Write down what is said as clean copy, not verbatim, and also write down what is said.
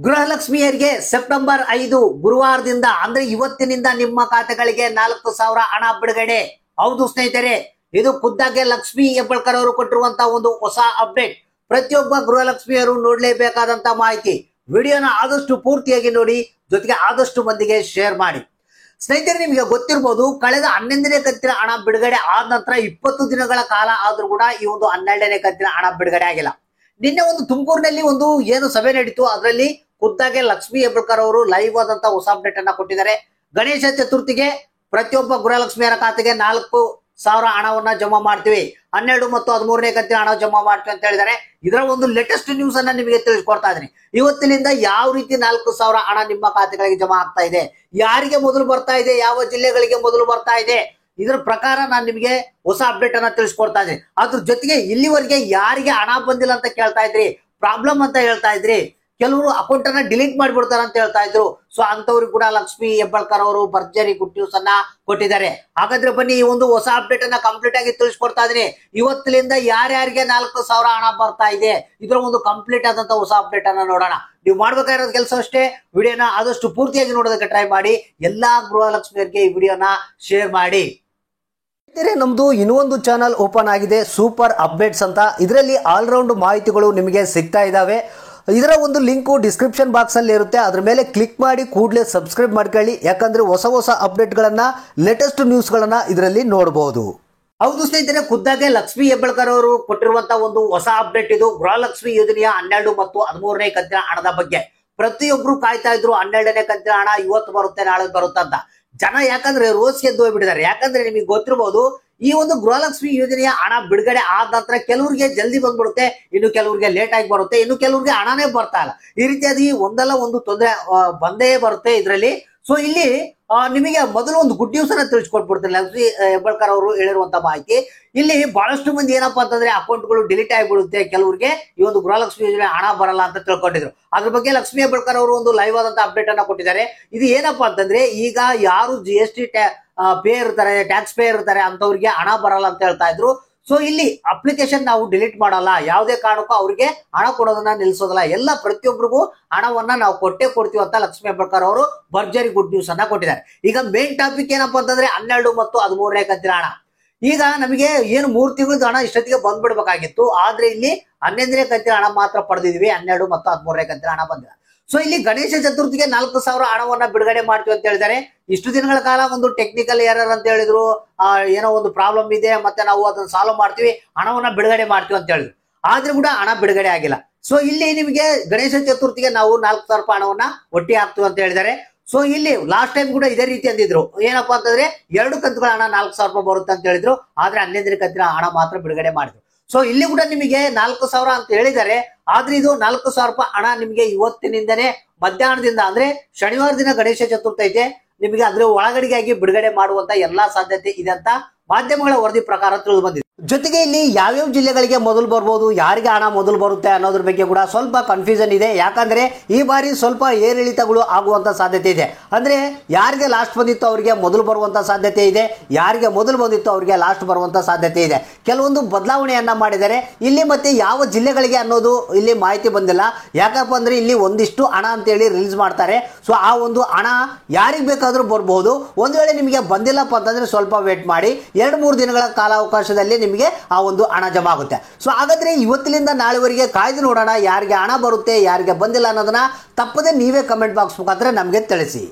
ಗೃಹಲಕ್ಷ್ಮಿಯರಿಗೆ September 5 ಗುರುವಾರದಿಂದ ಅಂದ್ರೆ ಇವತ್ತಿನಿಂದ ನಿಮ್ಮ ಖಾತೆಗಳಿಗೆ 4,000 ಹಣ ಬಿಡುಗಡೆ. ಹೌದು ಸ್ನೇಹಿತರೆ, ಇದು ಖುದ್ದಾಗೆ ಲಕ್ಷ್ಮಿ ಹೆಬ್ಬಾಳ್ಕರ್ ಅವರು ಕೊಟ್ಟಿರುವಂತಹ ಒಂದು ಹೊಸ ಅಪ್ಡೇಟ್. ಪ್ರತಿಯೊಬ್ಬ ಗೃಹಲಕ್ಷ್ಮಿಯರು ನೋಡಲೇಬೇಕಾದಂತ ಮಾಹಿತಿ. ವಿಡಿಯೋನ ಆದಷ್ಟು ಪೂರ್ತಿಯಾಗಿ ನೋಡಿ, ಜೊತೆಗೆ ಆದಷ್ಟು ಮಂದಿಗೆ ಶೇರ್ ಮಾಡಿ. ಸ್ನೇಹಿತರೆ, ನಿಮಗೆ ಗೊತ್ತಿರಬಹುದು, ಕಳೆದ 11ನೇ ಕಂತಿನ ಹಣ ಬಿಡುಗಡೆ ಆದ ನಂತರ 20 ದಿನಗಳ ಕಾಲ ಆದ್ರೂ ಕೂಡ ಈ ಒಂದು 12ನೇ ಕಂತಿನ ಹಣ ಬಿಡುಗಡೆ ಆಗಿಲ್ಲ. ನಿನ್ನೆ ಒಂದು ತುಮಕೂರಿನಲ್ಲಿ ಒಂದು ಏನು ಸಭೆ ನಡೀತು, ಅದರಲ್ಲಿ ಖುದ್ದಾಗೆ ಲಕ್ಷ್ಮಿ ಹೆಬ್ಬಾಳ್ಕರ್ ಅವರು ಲೈವ್ ಆದಂತ ಹೊಸ ಅಪ್ಡೇಟ್ ಅನ್ನ ಕೊಟ್ಟಿದ್ದಾರೆ. ಗಣೇಶ ಚತುರ್ಥಿಗೆ ಪ್ರತಿಯೊಬ್ಬ ಗೃಹಲಕ್ಷ್ಮಿಯರ ಖಾತೆಗೆ 4,000 ಹಣವನ್ನ ಜಮಾ ಮಾಡ್ತೀವಿ, 12 ಮತ್ತು 13ನೇ ಕಂತಿನ ಹಣ ಜಮಾ ಮಾಡ್ತೀವಿ ಅಂತ ಹೇಳಿದ್ದಾರೆ. ಇದರ ಒಂದು ಲೇಟೆಸ್ಟ್ ನ್ಯೂಸ್ ಅನ್ನ ನಿಮಗೆ ತಿಳಿಸ್ಕೊಡ್ತಾ ಇದ್ದೀನಿ. ಇವತ್ತಿನಿಂದ ಯಾವ ರೀತಿ 4,000 ಹಣ ನಿಮ್ಮ ಖಾತೆಗಳಿಗೆ ಜಮಾ ಆಗ್ತಾ ಇದೆ, ಯಾರಿಗೆ ಮೊದಲು ಬರ್ತಾ ಇದೆ, ಯಾವ ಜಿಲ್ಲೆಗಳಿಗೆ ಮೊದಲು ಬರ್ತಾ ಇದೆ, ಇದರ ಪ್ರಕಾರ ನಾನು ನಿಮಗೆ ಹೊಸ ಅಪ್ಡೇಟ್ ಅನ್ನ ತಿಳಿಸ್ಕೊಡ್ತಾ ಇದ್ದೀನಿ. ಅದ್ರ ಜೊತೆಗೆ ಇಲ್ಲಿವರೆಗೆ ಯಾರಿಗೆ ಹಣ ಬಂದಿಲ್ಲ ಅಂತ ಕೇಳ್ತಾ ಇದ್ರಿ, ಪ್ರಾಬ್ಲಮ್ ಅಂತ ಹೇಳ್ತಾ ಇದ್ರಿ, ಕೆಲವರು ಅಕೌಂಟ್ ಅನ್ನ ಡಿಲೀಟ್ ಮಾಡಿಬಿಡ್ತಾರ ಅಂತ ಹೇಳ್ತಾ ಇದ್ರು. ಸೊ ಅಂತವ್ರಿಗೆ ಕೂಡ ಲಕ್ಷ್ಮಿ ಹೆಬ್ಬಾಳ್ಕರ್ ಅವರು ಭರ್ಜರಿ ಗುಡ್ ನ್ಯೂಸ್ ಅನ್ನ ಕೊಟ್ಟಿದ್ದಾರೆ. ಹಾಗಾದ್ರೆ ಬನ್ನಿ, ಈ ಒಂದು ಹೊಸ ಅಪ್ಡೇಟ್ ಅನ್ನ ಕಂಪ್ಲೀಟ್ ಆಗಿ ತಿಳಿಸ್ಕೊಡ್ತಾ ಇದೀನಿ. ಇವತ್ತಿನಿಂದ ಯಾರ್ಯಾರಿಗೆ 4,000 ಹಣ ಬರ್ತಾ ಇದೆ, ಇದರ ಒಂದು ಕಂಪ್ಲೀಟ್ ಆದಂತ ಹೊಸ ಅಪ್ಡೇಟ್ ಅನ್ನ ನೋಡೋಣ. ನೀವು ಮಾಡ್ಬೇಕಾಗಿರೋ ಕೆಲಸ ಅಷ್ಟೇ, ವಿಡಿಯೋನ ಆದಷ್ಟು ಪೂರ್ತಿಯಾಗಿ ನೋಡೋದಕ್ಕೆ ಟ್ರೈ ಮಾಡಿ. ಎಲ್ಲಾ ಗೃಹಲಕ್ಷ್ಮಿಯರಿಗೆ ಈ ವಿಡಿಯೋನ ಶೇರ್ ಮಾಡಿ. ನಮ್ದು ಇನ್ನೊಂದು ಚಾನಲ್ ಓಪನ್ ಆಗಿದೆ, ಸೂಪರ್ ಅಪ್ಡೇಟ್ಸ್ ಅಂತ. ಇದರಲ್ಲಿ ಆಲ್ರೌಂಡ್ ಮಾಹಿತಿಗಳು ನಿಮಗೆ ಸಿಗ್ತಾ ಇದಾವೆ. ಇದರ ಒಂದು ಲಿಂಕು ಡಿಸ್ಕ್ರಿಪ್ಷನ್ ಬಾಕ್ಸ್ ಅಲ್ಲಿ ಇರುತ್ತೆ, ಅದ್ರ ಮೇಲೆ ಕ್ಲಿಕ್ ಮಾಡಿ ಕೂಡಲೇ ಸಬ್ಸ್ಕ್ರೈಬ್ ಮಾಡ್ಕೊಳ್ಳಿ. ಯಾಕಂದ್ರೆ ಹೊಸ ಹೊಸ ಅಪ್ಡೇಟ್ ಗಳನ್ನ, ಲೇಟೆಸ್ಟ್ ನ್ಯೂಸ್ ಗಳನ್ನ ಇದರಲ್ಲಿ ನೋಡಬಹುದು. ಹೌದು ಸ್ನೇಹಿತರೆ, ಖುದ್ದಾಗೆ ಲಕ್ಷ್ಮಿ ಹೆಬ್ಬಾಳ್ಕರ್ ಅವರು ಕೊಟ್ಟಿರುವಂತಹ ಒಂದು ಹೊಸ ಅಪ್ಡೇಟ್ ಇದು. ಗೃಹಲಕ್ಷ್ಮಿ ಯೋಜನೆಯ 12 ಮತ್ತು 13ನೇ ಕಂತಿನ ಹಣದ ಬಗ್ಗೆ ಪ್ರತಿಯೊಬ್ರು ಕಾಯ್ತಾ ಇದ್ರು. 12ನೇ ಕಂತಿನ ಹಣ ಇವತ್ತು ಬರುತ್ತೆ, ನಾಳೆ ಬರುತ್ತೆ ಅಂತ ಜನ. ಯಾಕಂದ್ರೆ ರೋಸ್ ಗೆದ್ದು ಹೋಗ್ಬಿಟ್ಟಿದ್ದಾರೆ. ಯಾಕಂದ್ರೆ ನಿಮಗೆ ಗೊತ್ತಿರಬಹುದು, ಈ ಒಂದು ಗೃಹಲಕ್ಷ್ಮಿ ಯೋಜನೆಯ ಹಣ ಬಿಡುಗಡೆ ಆದ ನಂತರ ಕೆಲವರಿಗೆ ಜಲ್ದಿ ಬಂದ್ಬಿಡುತ್ತೆ, ಇನ್ನು ಕೆಲವರಿಗೆ ಲೇಟ್ ಆಗಿ ಬರುತ್ತೆ, ಇನ್ನು ಕೆಲವರಿಗೆ ಹಣನೇ ಬರ್ತಾ ಇಲ್ಲ. ಈ ರೀತಿಯಾಗಿ ಒಂದಲ್ಲ ಒಂದು ತೊಂದರೆ ಬಂದೇ ಬರುತ್ತೆ ಇದರಲ್ಲಿ. ಸೊ ಇಲ್ಲಿ ನಿಮಗೆ ಮೊದಲು ಒಂದು ಗುಡ್ ನ್ಯೂಸ್ ಅನ್ನ ತಿಳಿಸ್ಕೊಟ್ಬಿಡ್ತೀನಿ. ಲಕ್ಷ್ಮಿ ಹೆಬ್ಬಾಳ್ಕರ್ ಅವರು ಹೇಳಿರುವಂತ ಮಾಹಿತಿ. ಇಲ್ಲಿ ಬಹಳಷ್ಟು ಮಂದಿ ಏನಪ್ಪಾ ಅಂತಂದ್ರೆ ಅಕೌಂಟ್ಗಳು ಡಿಲೀಟ್ ಆಗಿಬಿಡುತ್ತೆ, ಕೆಲವರಿಗೆ ಈ ಒಂದು ಗೃಹಲಕ್ಷ್ಮಿ ಯೋಜನೆ ಹಣ ಬರಲ್ಲ ಅಂತ ತಿಳ್ಕೊಂಡಿದ್ರು. ಅದ್ರ ಬಗ್ಗೆ ಲಕ್ಷ್ಮಿ ಹೆಬ್ಬಾಳ್ಕರ್ ಅವರು ಒಂದು ಲೈವ್ ಆದಂತ ಅಪ್ಡೇಟ್ ಅನ್ನ ಕೊಟ್ಟಿದ್ದಾರೆ. ಇದು ಏನಪ್ಪಾ ಅಂತಂದ್ರೆ, ಈಗ ಯಾರು GST ಪೇ ಇರ್ತಾರೆ, ಟ್ಯಾಕ್ಸ್ ಪೇ ಇರ್ತಾರೆ, ಅಂತವ್ರಿಗೆ ಹಣ ಬರಲ್ಲ ಅಂತ ಹೇಳ್ತಾ ಇದ್ರು. ಸೊ ಇಲ್ಲಿ ಅಪ್ಲಿಕೇಶನ್ ನಾವು ಡಿಲೀಟ್ ಮಾಡಲ್ಲ, ಯಾವುದೇ ಕಾರಣಕ್ಕೂ ಅವ್ರಿಗೆ ಹಣ ಕೊಡೋದನ್ನ ನಿಲ್ಸೋದಲ್ಲ, ಎಲ್ಲ ಪ್ರತಿಯೊಬ್ಬರಿಗೂ ಹಣವನ್ನ ನಾವು ಕೊಟ್ಟೆ ಕೊಡ್ತೀವಿ ಅಂತ ಲಕ್ಷ್ಮಿ ಹೆಬ್ಬಾಳ್ಕರ್ ಅವರು ಭರ್ಜರಿ ಗುಡ್ ನ್ಯೂಸ್ ಅನ್ನ ಕೊಟ್ಟಿದ್ದಾರೆ. ಈಗ ಮೇನ್ ಟಾಪಿಕ್ ಏನಪ್ಪಾ ಅಂತಂದ್ರೆ 12 ಮತ್ತು 13ನೇ ಕಂತಿನ ಹಣ. ಈಗ ನಮಗೆ ಏನು 3 ತಿಂಗಳದ ಹಣ ಇಷ್ಟೊತ್ತಿಗೆ ಬಂದ್ಬಿಡ್ಬೇಕಾಗಿತ್ತು, ಆದ್ರೆ ಇಲ್ಲಿ 11ನೇ ಕಂತಿನ ಹಣ ಮಾತ್ರ ಪಡೆದಿದ್ವಿ, 12 ಮತ್ತು 13ನೇ ಕಂತಿನ ಹಣ ಬಂದಿಲ್ಲ. ಸೊ ಇಲ್ಲಿ ಗಣೇಶ ಚತುರ್ಥಿಗೆ 4,000 ಹಣವನ್ನ ಬಿಡುಗಡೆ ಮಾಡ್ತೀವಿ ಅಂತ ಹೇಳಿದ್ದಾರೆ. ಇಷ್ಟು ದಿನಗಳ ಕಾಲ ಒಂದು ಟೆಕ್ನಿಕಲ್ ಎರರ್ ಅಂತ ಹೇಳಿದ್ರು, ಏನೋ ಒಂದು ಪ್ರಾಬ್ಲಮ್ ಇದೆ, ಮತ್ತೆ ನಾವು ಅದನ್ನ ಸಾಲ್ವ್ ಮಾಡ್ತೀವಿ, ಹಣವನ್ನ ಬಿಡುಗಡೆ ಮಾಡ್ತೀವಿ ಅಂತ ಹೇಳಿದ್ರು. ಆದ್ರೂ ಕೂಡ ಹಣ ಬಿಡುಗಡೆ ಆಗಿಲ್ಲ. ಸೊ ಇಲ್ಲಿ ನಿಮಗೆ ಗಣೇಶ ಚತುರ್ಥಿಗೆ ನಾವು 4,000 ರೂಪಾಯಿ ಹಣವನ್ನ ಒಟ್ಟಿ ಹಾಕ್ತೀವಿ ಅಂತ ಹೇಳಿದ್ದಾರೆ. ಸೊ ಇಲ್ಲಿ ಲಾಸ್ಟ್ ಟೈಮ್ ಕೂಡ ಇದೇ ರೀತಿ ಅಂದಿದ್ರು, ಏನಪ್ಪಾ ಅಂತಂದ್ರೆ 2 ಕಂತುಗಳ ಹಣ 4,000 ರೂಪಾಯಿ ಬರುತ್ತೆ ಅಂತ ಹೇಳಿದ್ರು. ಆದ್ರೆ 11ನೇ ಕಂತಿನ ಹಣ ಮಾತ್ರ ಬಿಡುಗಡೆ ಮಾಡಿದ್ರು. ಸೊ ಇಲ್ಲಿ ಕೂಡ ನಿಮಗೆ 4,000 ಅಂತ ಹೇಳಿದ್ದಾರೆ. ಆದ್ರೆ ಇದು 4,000 ರೂಪಾಯಿ ಹಣ ನಿಮಗೆ ಇವತ್ತಿನಿಂದನೇ ಮಧ್ಯಾಹ್ನದಿಂದ, ಅಂದ್ರೆ ಶನಿವಾರ ದಿನ ಗಣೇಶ ಚತುರ್ಥಿ ಐತೆ, ನಿಮಗೆ ಅದ್ರ ಒಳಗಡೆಗಾಗಿ ಬಿಡುಗಡೆ ಮಾಡುವಂತ ಎಲ್ಲಾ ಸಾಧ್ಯತೆ ಇದೆ ಅಂತ ಮಾಧ್ಯಮಗಳ ವರದಿ ಪ್ರಕಾರ ತಿಳಿದು ಬಂದಿದೆ. ಜೊತೆಗೆ ಇಲ್ಲಿ ಯಾವ್ಯಾವ ಜಿಲ್ಲೆಗಳಿಗೆ ಮೊದಲು ಬರ್ಬೋದು, ಯಾರಿಗೆ ಹಣ ಮೊದಲು ಬರುತ್ತೆ ಅನ್ನೋದ್ರ ಬಗ್ಗೆ ಕೂಡ ಸ್ವಲ್ಪ ಕನ್ಫ್ಯೂಷನ್ ಇದೆ. ಯಾಕಂದ್ರೆ ಈ ಬಾರಿ ಸ್ವಲ್ಪ ಏರಿಳಿತಗಳು ಆಗುವಂತ ಸಾಧ್ಯತೆ ಇದೆ. ಅಂದ್ರೆ ಯಾರಿಗೆ ಲಾಸ್ಟ್ ಬಂದಿತ್ತು ಅವರಿಗೆ ಮೊದಲು ಬರುವಂತ ಸಾಧ್ಯತೆ ಇದೆ, ಯಾರಿಗೆ ಮೊದಲು ಬಂದಿತ್ತು ಅವರಿಗೆ ಲಾಸ್ಟ್ ಬರುವಂತ ಸಾಧ್ಯತೆ ಇದೆ. ಕೆಲವೊಂದು ಬದಲಾವಣೆಯನ್ನ ಮಾಡಿದ್ದಾರೆ ಇಲ್ಲಿ. ಮತ್ತೆ ಯಾವ ಜಿಲ್ಲೆಗಳಿಗೆ ಅನ್ನೋದು ಇಲ್ಲಿ ಮಾಹಿತಿ ಬಂದಿಲ್ಲ. ಯಾಕಪ್ಪ ಅಂದ್ರೆ ಇಲ್ಲಿ ಒಂದಿಷ್ಟು ಹಣ ಅಂತೇಳಿ ರಿಲೀಸ್ ಮಾಡ್ತಾರೆ. ಸೊ ಆ ಒಂದು ಹಣ ಯಾರಿಗೆ ಬೇಕಾದ್ರೂ ಬರ್ಬಹುದು. ಒಂದು ವೇಳೆ ನಿಮಗೆ ಬಂದಿಲ್ಲಪ್ಪ ಅಂತಂದ್ರೆ ಸ್ವಲ್ಪ ವೇಟ್ ಮಾಡಿ, 2-3 ದಿನಗಳ ಕಾಲಾವಕಾಶದಲ್ಲಿ ನಿಮಗೆ ಆ ಒಂದು ಹಣ ಜಮಾ ಆಗುತ್ತೆ. ಸೊ ಹಾಗಾದ್ರೆ ಇವತ್ತಿನಿಂದ ನಾಳೆವರೆಗೆ ಕಾಯ್ದು ನೋಡೋಣ, ಯಾರಿಗೆ ಹಣ ಬರುತ್ತೆ, ಯಾರಿಗೆ ಬಂದಿಲ್ಲ ಅನ್ನೋದನ್ನ ತಪ್ಪದೆ ನೀವೇ ಕಮೆಂಟ್ ಬಾಕ್ಸ್ ಮುಖಾಂತರ ನಮಗೆ ತಿಳಿಸಿ.